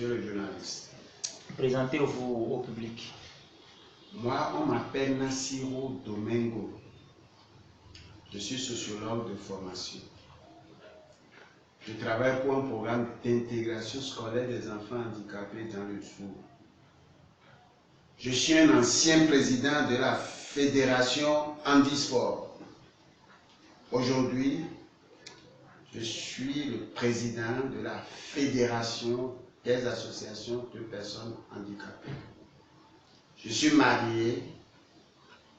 monsieur le journaliste. Présentez-vous au public. Moi, on m'appelle Nassiro Domingo. Je suis sociologue de formation. Je travaille pour un programme d'intégration scolaire des enfants handicapés dans le Sud. Je suis un ancien président de la Fédération Handisport. Aujourd'hui, je suis le président de la Fédération des associations de personnes handicapées. Je suis marié,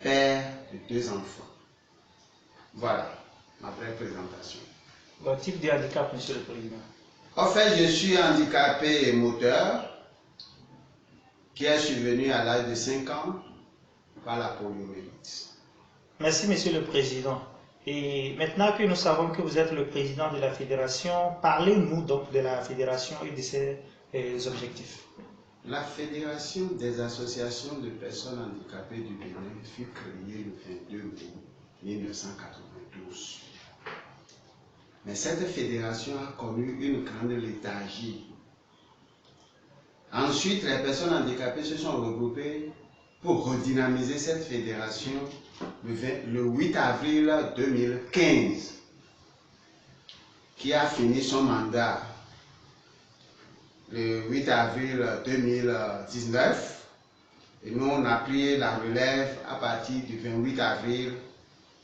père de 2 enfants. Voilà ma vraie présentation. Le type de handicap, monsieur le président? En fait, je suis handicapé moteur qui est survenu à l'âge de 5 ans par la poliomyélite. Merci, monsieur le président. Et maintenant que nous savons que vous êtes le président de la fédération, parlez-nous donc de la fédération et de ses objectifs. La Fédération des associations de personnes handicapées du Bénin fut créée le 22 mai 1992. Mais cette fédération a connu une grande léthargie. Ensuite, les personnes handicapées se sont regroupées pour redynamiser cette fédération le 8 avril 2015, qui a fini son mandat le 8 avril 2019. Et nous, on a pris la relève à partir du 28 avril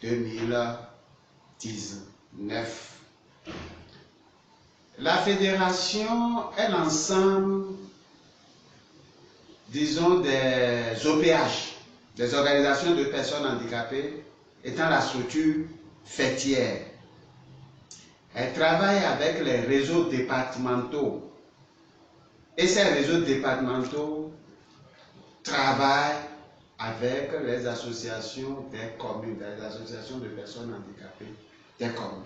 2019. La fédération est l'ensemble, disons, des OPH, des organisations de personnes handicapées, étant la structure fêtière. Elle travaille avec les réseaux départementaux. Et ces réseaux départementaux travaillent avec les associations des communes, les associations de personnes handicapées des communes.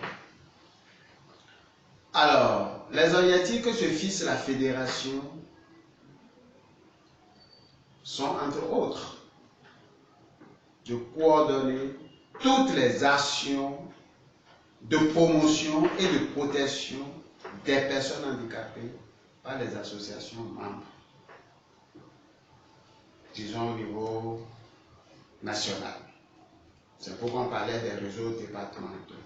Alors, les objectifs que se fixe la fédération sont, entre autres, de coordonner toutes les actions de promotion et de protection des personnes handicapées par les associations membres, disons au niveau national. C'est pourquoi on parlait des réseaux départementaux.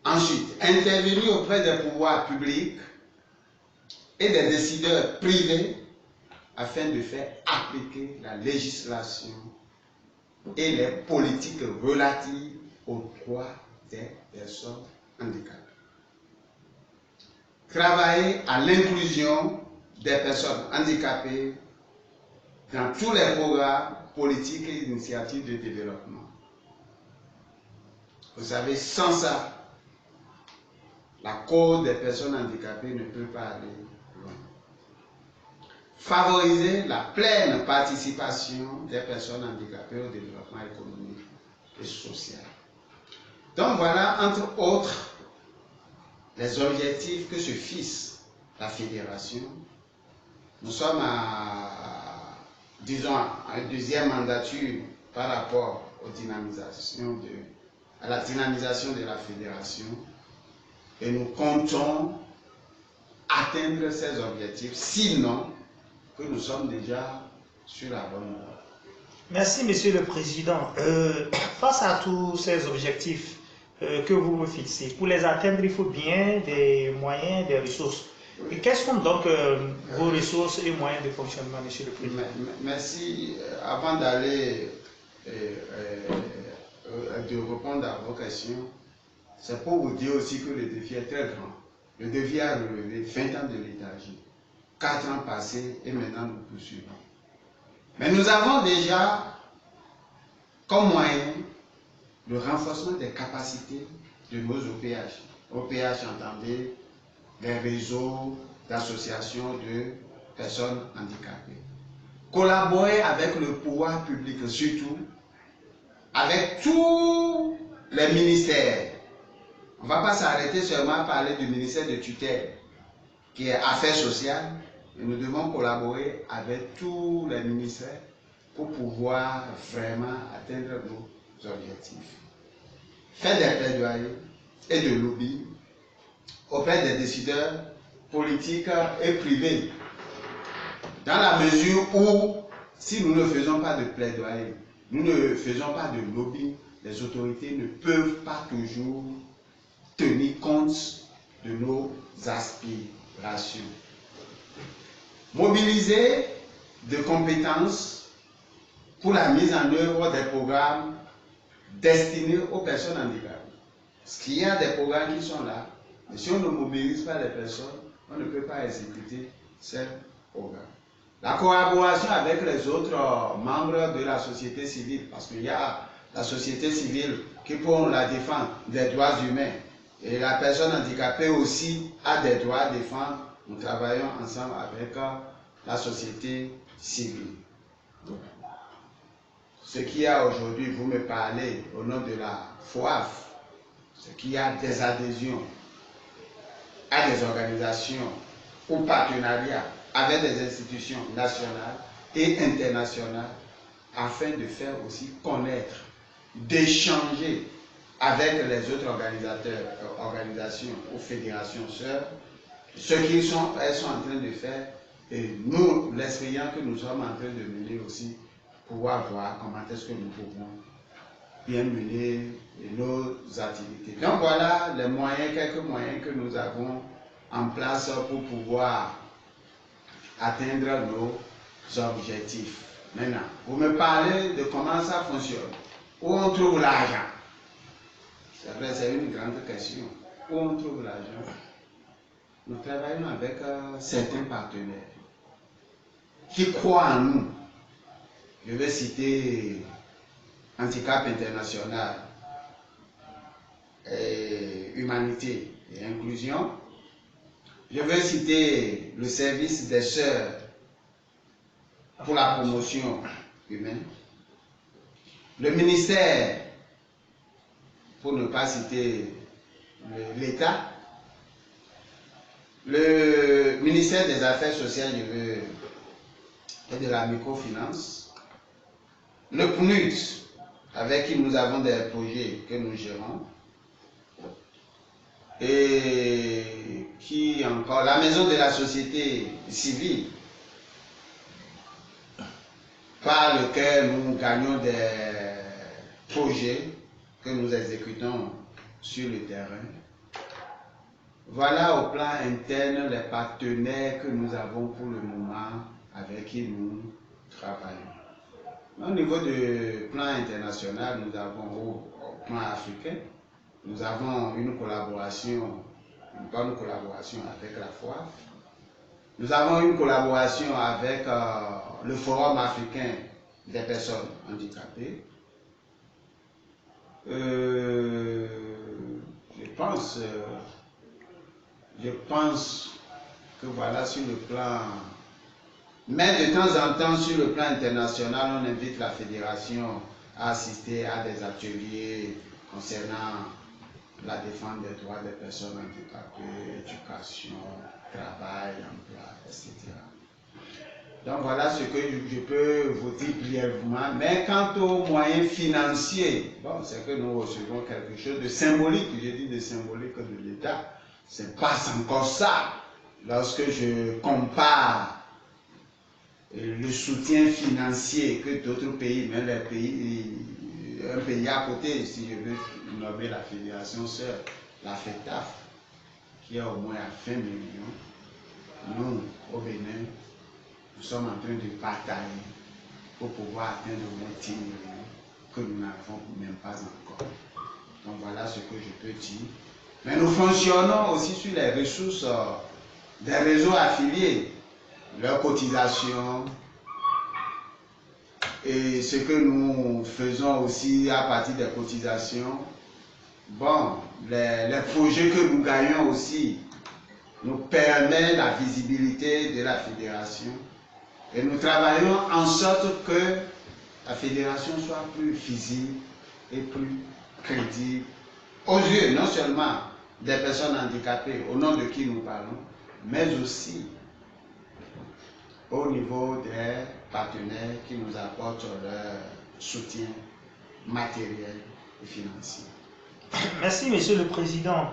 Ensuite, intervenir auprès des pouvoirs publics et des décideurs privés afin de faire appliquer la législation et les politiques relatives aux droits des personnes handicapées. Travailler à l'inclusion des personnes handicapées dans tous les programmes politiques et initiatives de développement. Vous savez, sans ça, la cause des personnes handicapées ne peut pas aller loin. Favoriser la pleine participation des personnes handicapées au développement économique et social. Donc voilà, entre autres, les objectifs que se fixe la fédération. Nous sommes disons, à une deuxième mandature par rapport à la dynamisation de la fédération. Et nous comptons atteindre ces objectifs, sinon que nous sommes déjà sur la bonne voie. Merci, monsieur le président. Face à tous ces objectifs que vous vous fixez, pour les atteindre, il faut bien des moyens, des ressources. Et quelles sont donc vos ressources et moyens de fonctionnement, monsieur le président? Merci. Avant d'aller de répondre à vos questions, c'est pour vous dire aussi que le défi est très grand. Le défi a relevé 20 ans de léthargie, 4 ans passés et maintenant nous poursuivons. Mais nous avons déjà comme moyen le renforcement des capacités de nos OPH. OPH, entendez, les réseaux d'associations de personnes handicapées. Collaborer avec le pouvoir public, surtout avec tous les ministères. On ne va pas s'arrêter seulement à parler du ministère de tutelle, qui est Affaires sociales, mais nous devons collaborer avec tous les ministères pour pouvoir vraiment atteindre nos objectifs. Faire des plaidoyers et de lobby auprès des décideurs politique et privée. Dans la mesure où, si nous ne faisons pas de plaidoyer, nous ne faisons pas de lobby, les autorités ne peuvent pas toujours tenir compte de nos aspirations. Mobiliser de compétences pour la mise en œuvre des programmes destinés aux personnes handicapées. Parce qu'il y a des programmes qui sont là, mais si on ne mobilise pas les personnes, on ne peut pas exécuter ces programmes. La collaboration avec les autres membres de la société civile, parce qu'il y a la société civile qui pour la défense des droits humains, et la personne handicapée aussi a des droits à défendre. Nous travaillons ensemble avec la société civile. Ce qu'il y a aujourd'hui, vous me parlez au nom de la FOAF, ce qu'il y a des adhésions à des organisations ou partenariats avec des institutions nationales et internationales afin de faire aussi connaître, d'échanger avec les autres organisations ou fédérations sœurs ce qu'elles sont en train de faire et nous, l'expérience que nous sommes en train de mener aussi, pouvoir voir comment est-ce que nous pouvons bien mener nos activités. Donc voilà les moyens, quelques moyens que nous avons en place pour pouvoir atteindre nos objectifs. Maintenant, vous me parlez de comment ça fonctionne. Où on trouve l'argent? C'est vrai, c'est une grande question. Où on trouve l'argent? Nous travaillons avec certains partenaires qui croient en nous. Je vais citer Handicap International, Humanité et Inclusion. Je vais citer le service des sœurs pour la promotion humaine. Le ministère, pour ne pas citer l'État, le ministère des Affaires sociales et de la microfinance, le PNUD, avec qui nous avons des projets que nous gérons, et qui encore, la maison de la société civile, par lequel nous gagnons des projets que nous exécutons sur le terrain. Voilà au plan interne les partenaires que nous avons pour le moment avec qui nous travaillons. Au niveau du plan international, nous avons au plan africain, nous avons une collaboration, une bonne collaboration avec la FOAF. Nous avons une collaboration avec le Forum africain des personnes handicapées. Je pense que voilà sur le plan, mais de temps en temps sur le plan international, on invite la fédération à assister à des ateliers concernant la défense des droits des personnes handicapées, éducation, travail, emploi, etc. Donc voilà ce que je peux vous dire brièvement. Mais quant aux moyens financiers, bon, c'est que nous recevons quelque chose de symbolique, j'ai dit de symbolique de l'État. C'est pas encore ça. Lorsque je compare le soutien financier que d'autres pays, même les pays, un pays à côté, si je veux nommer la fédération sœur, la FETAF, qui est au moins à 20 millions, nous, au Bénin, nous sommes en train de batailler pour pouvoir atteindre au moins 10 millions que nous n'avons même pas encore. Donc voilà ce que je peux dire. Mais nous fonctionnons aussi sur les ressources des réseaux affiliés, leurs cotisations et ce que nous faisons aussi à partir des cotisations. Bon, les projets que nous gagnons aussi nous permettent la visibilité de la fédération et nous travaillons en sorte que la fédération soit plus visible et plus crédible aux yeux non seulement des personnes handicapées au nom de qui nous parlons, mais aussi au niveau des partenaires qui nous apportent leur soutien matériel et financier. Merci, Monsieur le Président.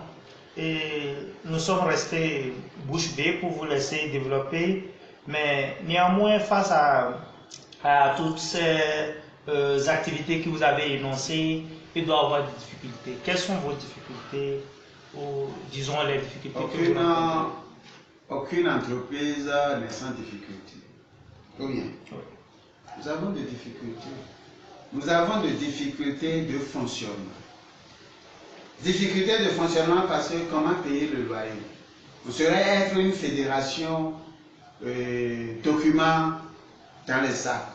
et nous sommes restés bouche bée pour vous laisser développer, mais néanmoins, face à toutes ces activités que vous avez énoncées, il doit y avoir des difficultés. Quelles sont vos difficultés, ou disons les difficultés que vous rencontrez? Aucune entreprise n'est sans difficulté. Combien? Nous avons des difficultés. Nous avons des difficultés de fonctionnement. Difficultés de fonctionnement parce que comment payer le loyer? Vous saurez être une fédération document dans les sacs.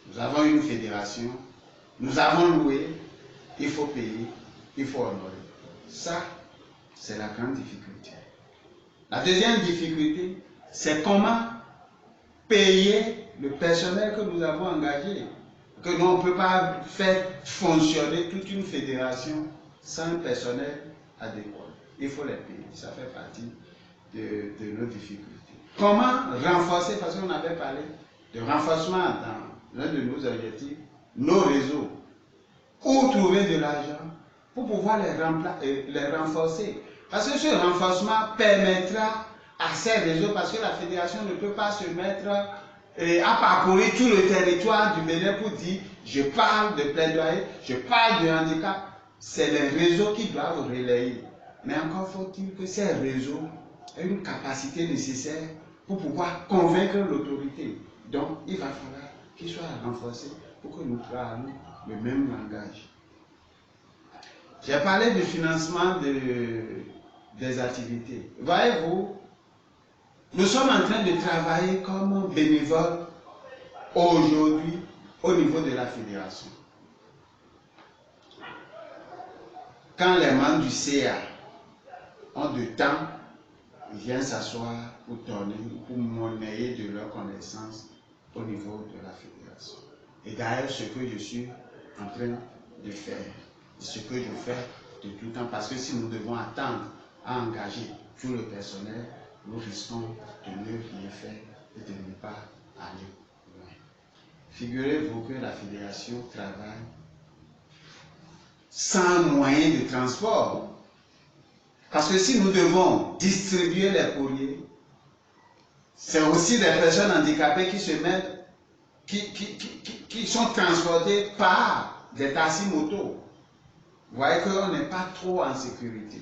Nous avons une fédération, nous avons loué, il faut payer, il faut honorer. Ça, c'est la grande difficulté. La deuxième difficulté, c'est comment payer le personnel que nous avons engagé. Que nous, on ne peut pas faire fonctionner toute une fédération sans un personnel adéquat. Il faut les payer. Ça fait partie de nos difficultés. Comment renforcer, parce qu'on avait parlé de renforcement dans l'un de nos objectifs, nos réseaux. Où trouver de l'argent pour pouvoir les renforcer. Parce que ce renforcement permettra à ces réseaux, parce que la fédération ne peut pas se mettre à parcourir tout le territoire du Bénin pour dire je parle de plaidoyer, je parle de handicap. C'est les réseaux qui doivent relayer. Mais encore faut-il que ces réseaux aient une capacité nécessaire pour pouvoir convaincre l'autorité. Donc il va falloir qu'ils soient renforcés pour que nous parlions le même langage. J'ai parlé du financement des activités. Voyez-vous, nous sommes en train de travailler comme bénévoles aujourd'hui au niveau de la fédération. Quand les membres du CA ont du temps, ils viennent s'asseoir pour donner, pour monnayer de leur connaissance au niveau de la fédération. Et d'ailleurs, ce que je suis en train de faire, ce que je fais de tout temps, parce que si nous devons attendre à engager tout le personnel, nous risquons de ne rien faire et de ne pas aller loin. Figurez-vous que la fédération travaille sans moyen de transport. Parce que si nous devons distribuer les courriers, c'est aussi des personnes handicapées qui se mettent, qui sont transportées par des taxis-motos. Vous voyez qu'on n'est pas trop en sécurité.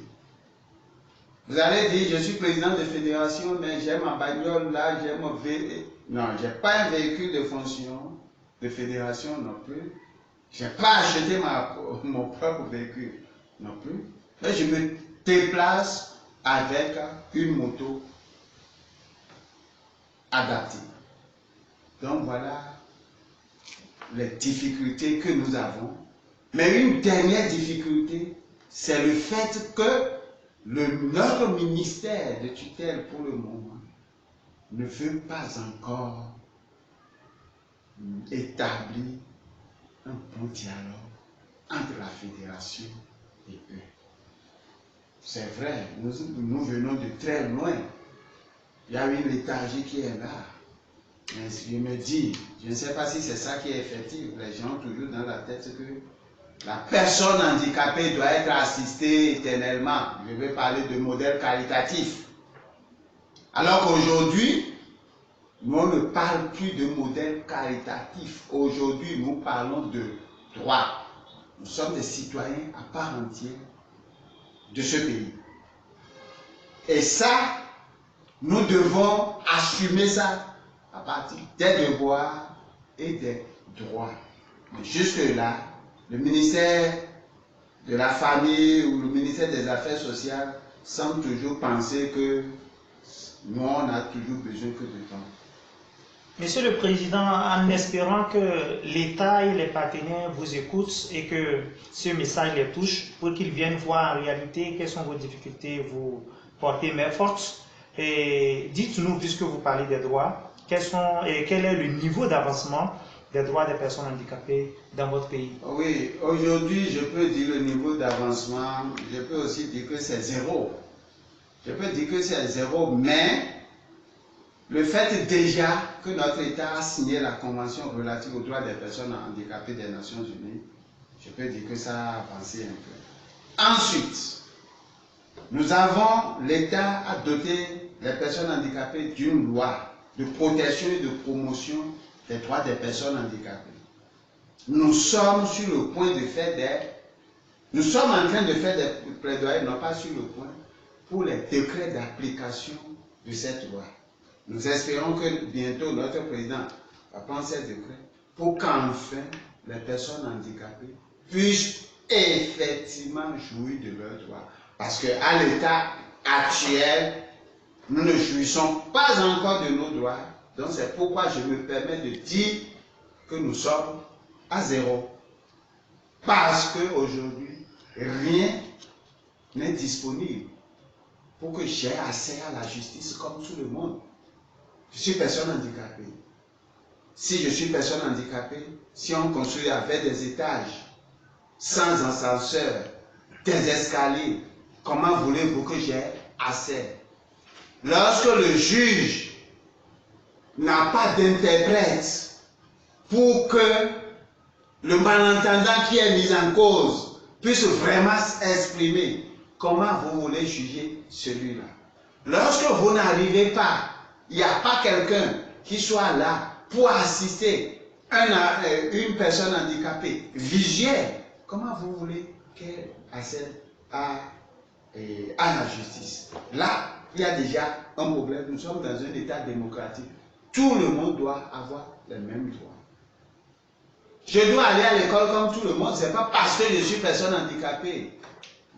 Vous allez dire, je suis président de fédération, mais j'ai ma bagnole là, j'ai mon véhicule. Non, je n'ai pas un véhicule de fonction de fédération non plus. Je n'ai pas acheté mon propre véhicule non plus. Mais je me déplace avec une moto adaptée. Donc voilà les difficultés que nous avons. Mais une dernière difficulté, c'est le fait que notre ministère de tutelle pour le moment ne veut pas encore établir un bon dialogue entre la fédération et eux. C'est vrai, nous venons de très loin. Il y a une léthargie qui est là. Mais je me dis, je ne sais pas si c'est ça qui est effectif. Les gens ont toujours dans la tête que la personne handicapée doit être assistée éternellement. Je vais parler de modèle caritatif. Alors qu'aujourd'hui, nous on ne parle plus de modèle caritatif. Aujourd'hui, nous parlons de droit. Nous sommes des citoyens à part entière de ce pays. Et ça, nous devons assumer ça à partir des devoirs et des droits. Mais jusque-là, le ministère de la Famille ou le ministère des Affaires sociales semble toujours penser que nous, on a toujours besoin que de temps. Monsieur le Président, en espérant que l'État et les partenaires vous écoutent et que ce message les touche pour qu'ils viennent voir en réalité quelles sont vos difficultés, vous portez main forte. Et dites-nous, puisque vous parlez des droits, quel est le niveau d'avancement des droits des personnes handicapées dans votre pays? Oui, aujourd'hui, je peux dire le niveau d'avancement, je peux aussi dire que c'est zéro. Je peux dire que c'est zéro, mais le fait déjà que notre État a signé la Convention relative aux droits des personnes handicapées des Nations Unies, je peux dire que ça a avancé un peu. Ensuite, l'État a doté les personnes handicapées d'une loi de protection et de promotion des droits des personnes handicapées. Nous sommes sur le point de faire nous sommes en train de faire des plaidoyers, non pas sur le point, pour les décrets d'application de cette loi. Nous espérons que bientôt notre président va prendre ces décrets pour qu'enfin les personnes handicapées puissent effectivement jouir de leurs droits. Parce qu'à l'état actuel, nous ne jouissons pas encore de nos droits. Donc c'est pourquoi je me permets de dire que nous sommes à zéro. Parce qu'aujourd'hui, rien n'est disponible pour que j'aie accès à la justice comme tout le monde. Je suis personne handicapée. Si je suis personne handicapée, si on construit avec des étages, sans ascenseur, des escaliers, comment voulez-vous que j'aie accès? Lorsque le juge n'a pas d'interprète pour que le malentendant qui est mis en cause puisse vraiment s'exprimer, comment vous voulez juger celui-là? Lorsque vous n'arrivez pas, il n'y a pas quelqu'un qui soit là pour assister une personne handicapée visuelle, comment vous voulez qu'elle accède à la justice? Là, il y a déjà un problème. Nous sommes dans un état démocratique. Tout le monde doit avoir les mêmes droits. Je dois aller à l'école comme tout le monde, ce n'est pas parce que je suis personne handicapée.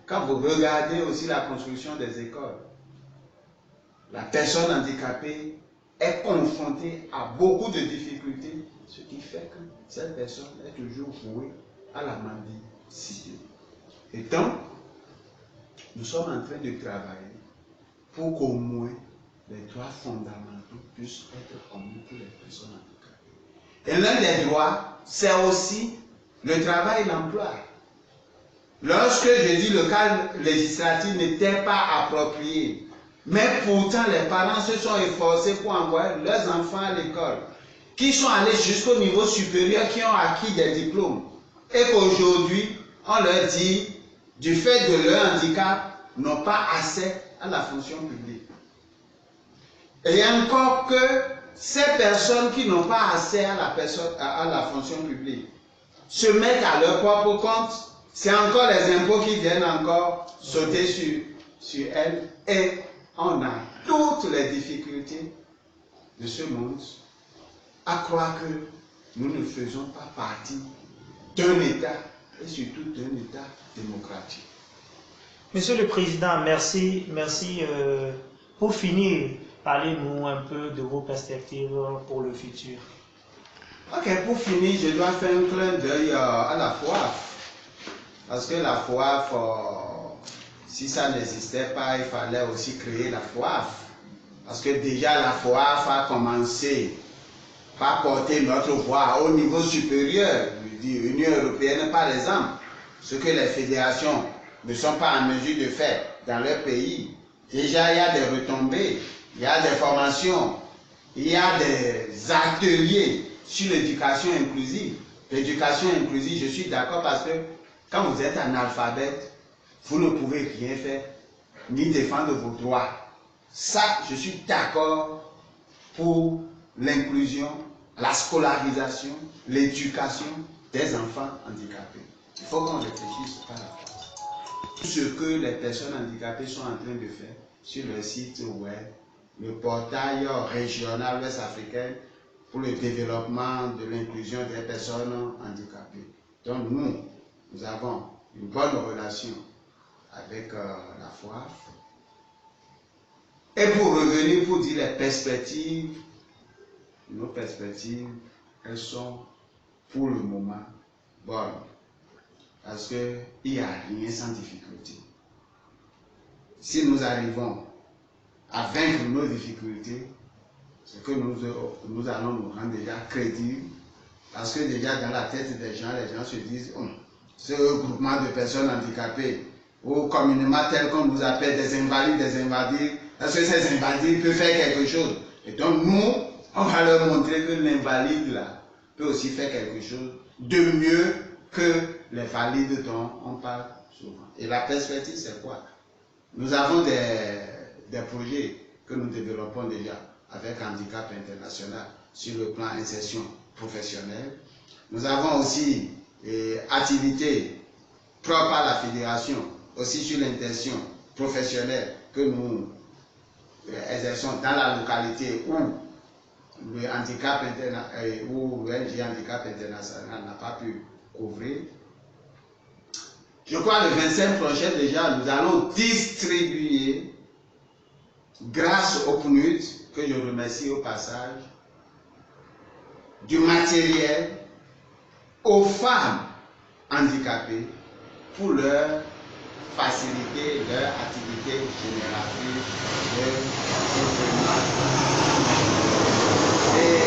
Quand vous regardez aussi la construction des écoles, la personne handicapée est confrontée à beaucoup de difficultés, ce qui fait que cette personne est toujours vouée à la mendicité. Et donc, nous sommes en train de travailler pour qu'au moins les droits fondamentaux puissent être connus pour les personnes handicapées. Et l'un des droits, c'est aussi le travail et l'emploi. Lorsque je dis le cadre législatif n'était pas approprié, mais pourtant les parents se sont efforcés pour envoyer leurs enfants à l'école, qui sont allés jusqu'au niveau supérieur, qui ont acquis des diplômes, et qu'aujourd'hui, on leur dit, du fait de leur handicap, n'ont pas accès à la fonction publique. Et encore que ces personnes qui n'ont pas accès à la fonction publique se mettent à leur propre compte, c'est encore les impôts qui viennent encore sauter sur elles, et on a toutes les difficultés de ce monde à croire que nous ne faisons pas partie d'un État, et surtout d'un État démocratique. Monsieur le Président, merci. Pour finir, parlez-nous un peu de vos perspectives pour le futur. Ok, pour finir, je dois faire un clin d'œil à la FOAF. Parce que la FOAF, si ça n'existait pas, il fallait aussi créer la FOAF. Parce que déjà la FOAF a commencé par porter notre voix au niveau supérieur, l'Union européenne par exemple. Ce que les fédérations ne sont pas en mesure de faire dans leur pays. Déjà, il y a des retombées, il y a des formations, il y a des ateliers sur l'éducation inclusive. L'éducation inclusive, je suis d'accord parce que quand vous êtes analphabète, vous ne pouvez rien faire, ni défendre vos droits. Ça, je suis d'accord pour l'inclusion, la scolarisation, l'éducation des enfants handicapés. Il faut qu'on réfléchisse par rapport à ça. Tout ce que les personnes handicapées sont en train de faire sur le site web, le portail régional ouest-africain pour le développement de l'inclusion des personnes handicapées. Donc nous avons une bonne relation avec la FOAF. Et pour revenir, pour dire les perspectives, nos perspectives, elles sont pour le moment bonnes. Parce qu'il n'y a rien sans difficulté. Si nous arrivons à vaincre nos difficultés, c'est que nous allons nous rendre déjà crédibles. Parce que déjà dans la tête des gens, les gens se disent, ce groupement de personnes handicapées, ou communément tel qu'on nous appelle des invalides, est-ce que ces invalides peuvent faire quelque chose? Et donc nous, on va leur montrer que l'invalide là peut aussi faire quelque chose de mieux que les valides dont on parle souvent. Et la perspective, c'est quoi? Nous avons des projets que nous développons déjà avec Handicap International sur le plan insertion professionnelle. Nous avons aussi activités propres à la fédération, aussi sur l'insertion professionnelle que nous exerçons dans la localité où le handicap où l'ONG Handicap International n'a pas pu couvrir. Je crois que le 25 prochain déjà, nous allons distribuer, grâce au PNUD, que je remercie au passage, du matériel aux femmes handicapées pour leur faciliter leur activité génératrice de développement. Et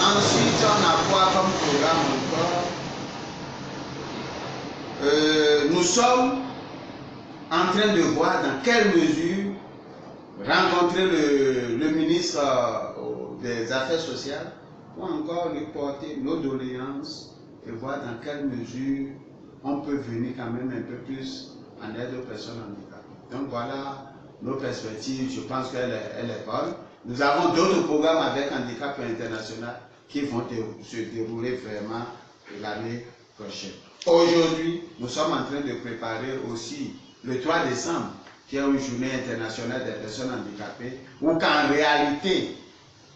ensuite, on a quoi comme programme encore? Nous sommes en train de voir dans quelle mesure rencontrer le ministre des Affaires sociales pour encore lui porter nos doléances et voir dans quelle mesure on peut venir quand même un peu plus en aide aux personnes handicapées. Donc voilà nos perspectives, je pense qu'elle est bonne. Nous avons d'autres programmes avec Handicap International qui vont se dérouler vraiment l'année prochaine. Aujourd'hui, nous sommes en train de préparer aussi le 3 décembre, qui est une journée internationale des personnes handicapées, où qu'en réalité,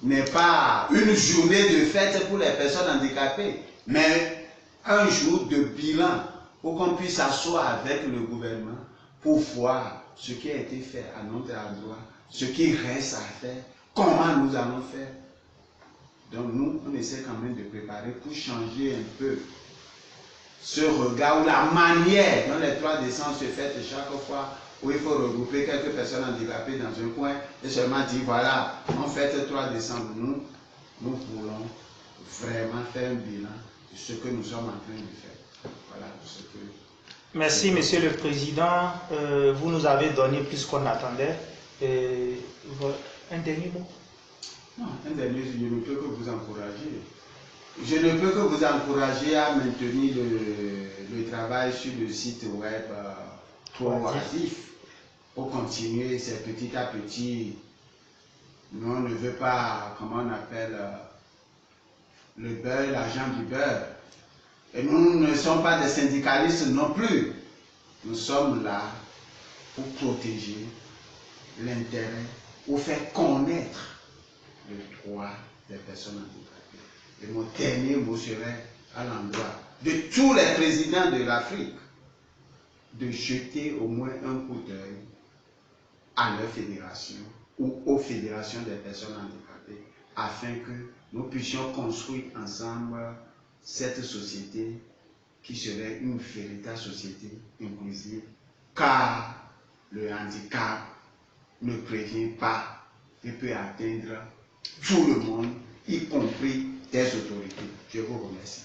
n'est pas une journée de fête pour les personnes handicapées, mais un jour de bilan pour qu'on puisse s'asseoir avec le gouvernement pour voir ce qui a été fait à notre endroit, ce qui reste à faire, comment nous allons faire. Donc nous, on essaie quand même de préparer pour changer un peu ce regard ou la manière dont les 3 décembre se fêtent chaque fois, où il faut regrouper quelques personnes handicapées dans un coin et seulement dire voilà, on fête le 3 décembre. Nous voulons vraiment faire un bilan de ce que nous sommes en train de faire. Voilà ce que... Merci, Monsieur le Président. Vous nous avez donné plus qu'on attendait. Un dernier mot? Non, un dernier, je ne peux que vous encourager. Je ne peux que vous encourager à maintenir le travail sur le site web proactif pour continuer, c'est petit à petit. Nous, on ne veut pas, comment on appelle, le beurre, l'argent du beurre. Et nous ne sommes pas des syndicalistes non plus. Nous sommes là pour protéger l'intérêt, pour faire connaître le droit des personnes handicapées. Et mon dernier mot serait à l'endroit de tous les présidents de l'Afrique de jeter au moins un coup d'œil à leur fédération ou aux fédérations des personnes handicapées afin que nous puissions construire ensemble cette société qui serait une véritable société inclusive, car le handicap ne prévient pas et peut atteindre tout le monde, y compris des autorités. Je vous remercie.